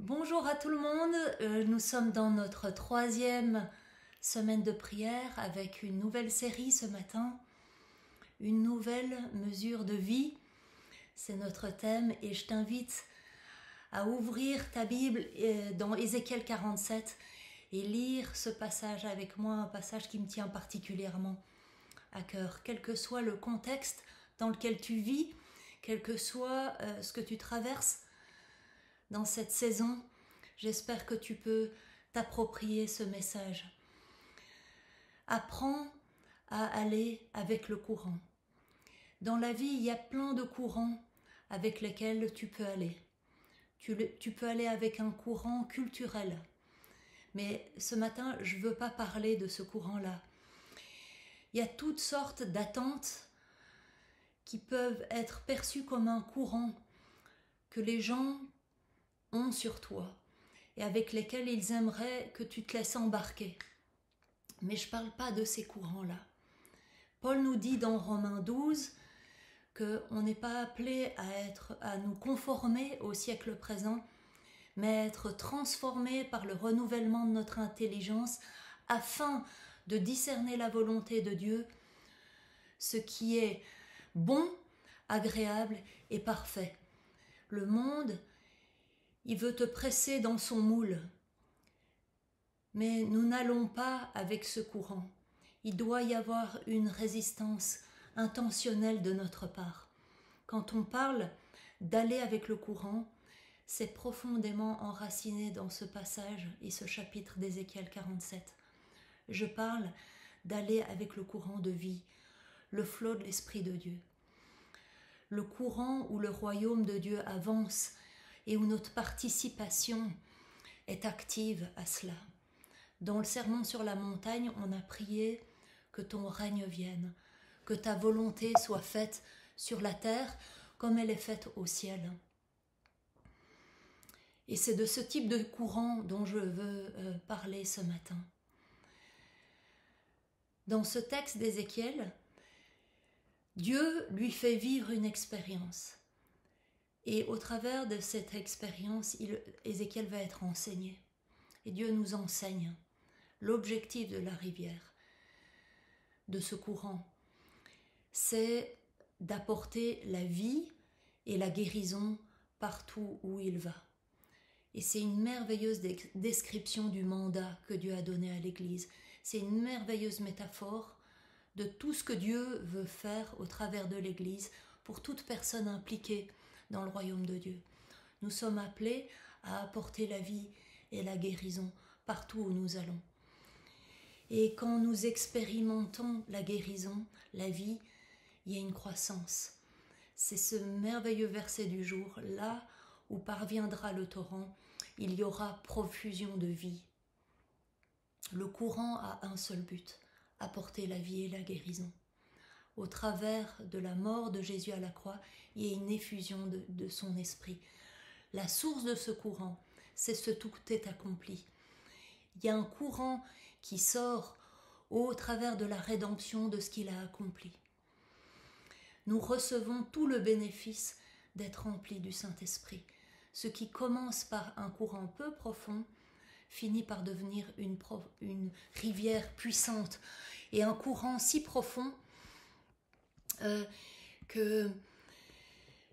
Bonjour à tout le monde, nous sommes dans notre troisième semaine de prière avec une nouvelle série ce matin, une nouvelle mesure de vie, c'est notre thème et je t'invite à ouvrir ta Bible dans Ézéchiel 47 et lire ce passage avec moi, un passage qui me tient particulièrement à cœur, quel que soit le contexte dans lequel tu vis, quel que soit ce que tu traverses dans cette saison. J'espère que tu peux t'approprier ce message. Apprends à aller avec le courant. Dans la vie, il y a plein de courants avec lesquels tu peux aller. Tu peux aller avec un courant culturel. Mais ce matin, je ne veux pas parler de ce courant-là. Il y a toutes sortes d'attentes qui peuvent être perçues comme un courant que les gens ont sur toi et avec lesquels ils aimeraient que tu te laisses embarquer. Mais je ne parle pas de ces courants-là. Paul nous dit dans Romains 12 qu'on n'est pas appelé à nous conformer au siècle présent, mais à être transformé par le renouvellement de notre intelligence afin de discerner la volonté de Dieu, ce qui est bon, agréable et parfait. Le monde, il veut te presser dans son moule. Mais nous n'allons pas avec ce courant. Il doit y avoir une résistance intentionnelle de notre part. Quand on parle d'aller avec le courant, c'est profondément enraciné dans ce passage et ce chapitre d'Ézéchiel 47. Je parle d'aller avec le courant de vie, le flot de l'Esprit de Dieu. Le courant où le royaume de Dieu avance et où notre participation est active à cela. Dans le sermon sur la montagne, on a prié que ton règne vienne, que ta volonté soit faite sur la terre comme elle est faite au ciel. Et c'est de ce type de courant dont je veux parler ce matin. Dans ce texte d'Ézéchiel, Dieu lui fait vivre une expérience. Et au travers de cette expérience, Ézéchiel va être enseigné. Et Dieu nous enseigne l'objectif de la rivière, de ce courant, c'est d'apporter la vie et la guérison partout où il va. Et c'est une merveilleuse description du mandat que Dieu a donné à l'Église. C'est une merveilleuse métaphore de tout ce que Dieu veut faire au travers de l'Église pour toute personne impliquée dans le royaume de Dieu. Nous sommes appelés à apporter la vie et la guérison partout où nous allons. Et quand nous expérimentons la guérison, la vie, il y a une croissance. C'est ce merveilleux verset du jour, là où parviendra le torrent, il y aura profusion de vie. Le courant a un seul but, apporter la vie et la guérison. Au travers de la mort de Jésus à la croix, il y a une effusion de son esprit. La source de ce courant, c'est ce tout est accompli. Il y a un courant qui sort au travers de la rédemption de ce qu'il a accompli. Nous recevons tout le bénéfice d'être remplis du Saint-Esprit. Ce qui commence par un courant peu profond finit par devenir une rivière puissante et un courant si profond que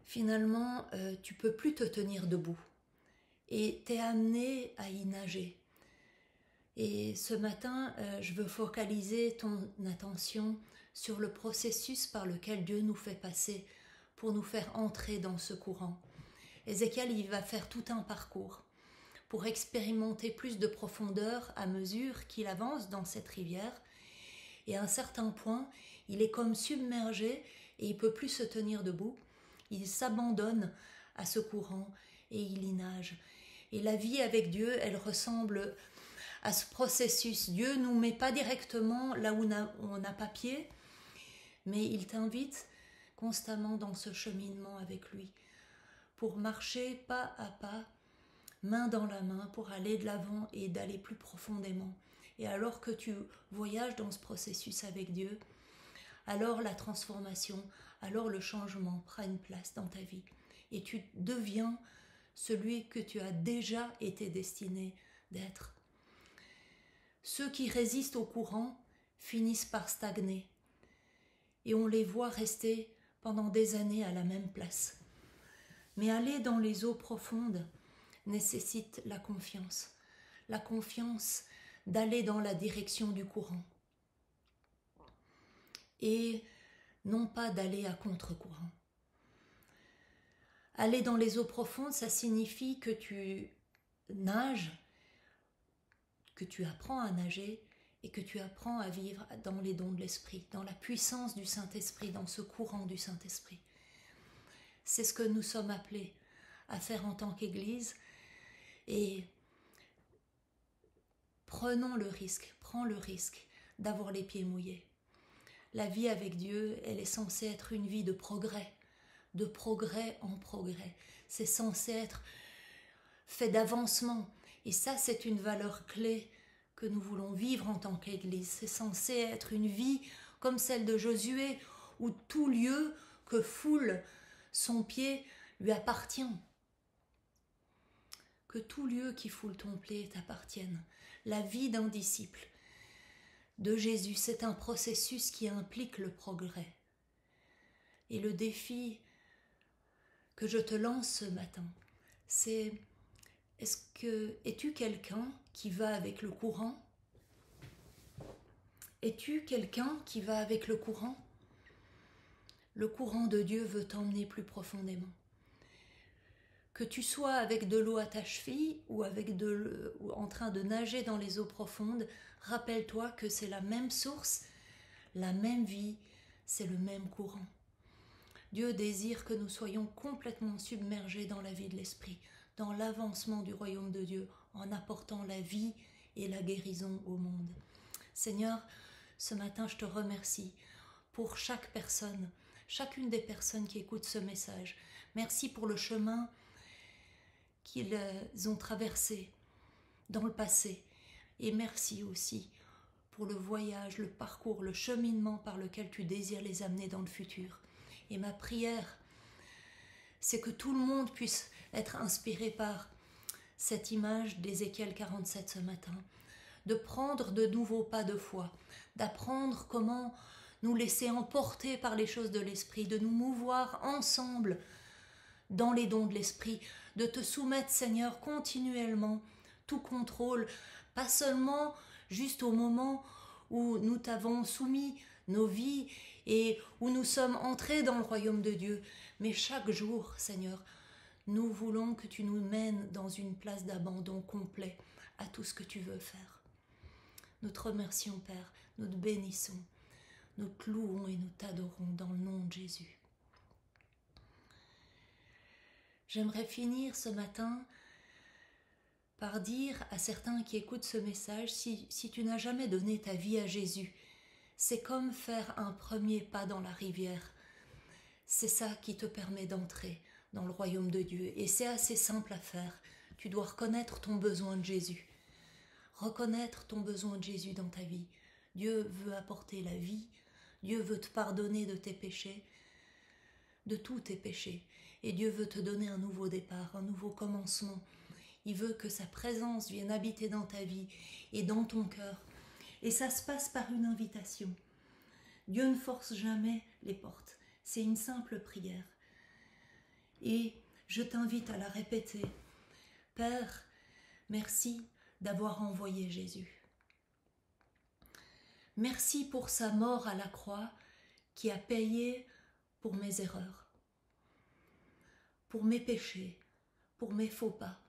finalement tu ne peux plus te tenir debout et tu es amené à y nager. Et ce matin, je veux focaliser ton attention sur le processus par lequel Dieu nous fait passer pour nous faire entrer dans ce courant. Ézéchiel, il va faire tout un parcours pour expérimenter plus de profondeur à mesure qu'il avance dans cette rivière. Et à un certain point, il est comme submergé et il ne peut plus se tenir debout. Il s'abandonne à ce courant et il y nage. Et la vie avec Dieu, elle ressemble à ce processus. Dieu ne nous met pas directement là où on n'a pas pied, mais il t'invite constamment dans ce cheminement avec lui, pour marcher pas à pas, main dans la main, pour aller de l'avant et d'aller plus profondément. Et alors que tu voyages dans ce processus avec Dieu, alors la transformation, alors le changement prend une place dans ta vie. Et tu deviens celui que tu as déjà été destiné d'être. Ceux qui résistent au courant finissent par stagner et on les voit rester pendant des années à la même place. Mais aller dans les eaux profondes nécessite la confiance d'aller dans la direction du courant et non pas d'aller à contre-courant. Aller dans les eaux profondes, ça signifie que tu nages, que tu apprends à nager et que tu apprends à vivre dans les dons de l'Esprit, dans la puissance du Saint-Esprit, dans ce courant du Saint-Esprit. C'est ce que nous sommes appelés à faire en tant qu'Église et prends le risque d'avoir les pieds mouillés. La vie avec Dieu, elle est censée être une vie de progrès en progrès. C'est censé être fait d'avancement. Et ça, c'est une valeur clé que nous voulons vivre en tant qu'Église. C'est censé être une vie comme celle de Josué, où tout lieu que foule son pied lui appartient. Que tout lieu qui foule ton pied t'appartienne. La vie d'un disciple de Jésus, c'est un processus qui implique le progrès. Et le défi que je te lance ce matin, c'est: es-tu quelqu'un qui va avec le courant? Es-tu quelqu'un qui va avec le courant? Le courant de Dieu veut t'emmener plus profondément. Que tu sois avec de l'eau à ta cheville ou en train de nager dans les eaux profondes, rappelle-toi que c'est la même source, la même vie, c'est le même courant. Dieu désire que nous soyons complètement submergés dans la vie de l'Esprit, dans l'avancement du royaume de Dieu, en apportant la vie et la guérison au monde. Seigneur, ce matin, je te remercie pour chaque personne, chacune des personnes qui écoutent ce message. Merci pour le chemin qu'ils ont traversé dans le passé. Et merci aussi pour le voyage, le parcours, le cheminement par lequel tu désires les amener dans le futur. Et ma prière, c'est que tout le monde puisse être inspiré par cette image d'Ézéchiel 47 ce matin, de prendre de nouveaux pas de foi, d'apprendre comment nous laisser emporter par les choses de l'Esprit, de nous mouvoir ensemble dans les dons de l'Esprit, de te soumettre, Seigneur, continuellement, tout contrôle, pas seulement juste au moment où nous t'avons soumis nos vies et où nous sommes entrés dans le royaume de Dieu, mais chaque jour, Seigneur, nous voulons que tu nous mènes dans une place d'abandon complet à tout ce que tu veux faire. Nous te remercions, Père, nous te bénissons, nous te louons et nous t'adorons dans le nom de Jésus. J'aimerais finir ce matin par dire à certains qui écoutent ce message, si tu n'as jamais donné ta vie à Jésus, c'est comme faire un premier pas dans la rivière. C'est ça qui te permet d'entrer dans le royaume de Dieu. Et c'est assez simple à faire. Tu dois reconnaître ton besoin de Jésus. Reconnaître ton besoin de Jésus dans ta vie. Dieu veut apporter la vie. Dieu veut te pardonner de tes péchés, de tous tes péchés. Et Dieu veut te donner un nouveau départ, un nouveau commencement. Il veut que sa présence vienne habiter dans ta vie et dans ton cœur. Et ça se passe par une invitation. Dieu ne force jamais les portes. C'est une simple prière. Et je t'invite à la répéter. Père, merci d'avoir envoyé Jésus. Merci pour sa mort à la croix qui a payé pour mes erreurs, pour mes péchés, pour mes faux pas.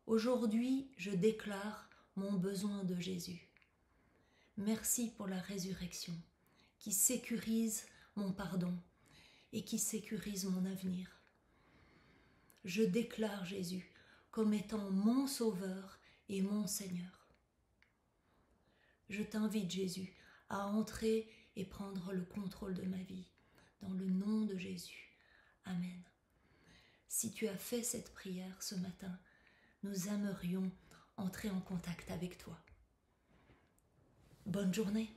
Aujourd'hui, je déclare mon besoin de Jésus. Merci pour la résurrection qui sécurise mon pardon et qui sécurise mon avenir. Je déclare Jésus comme étant mon Sauveur et mon Seigneur. Je t'invite, Jésus, à entrer et prendre le contrôle de ma vie, dans le nom de Jésus. Amen. Si tu as fait cette prière ce matin, nous aimerions entrer en contact avec toi. Bonne journée.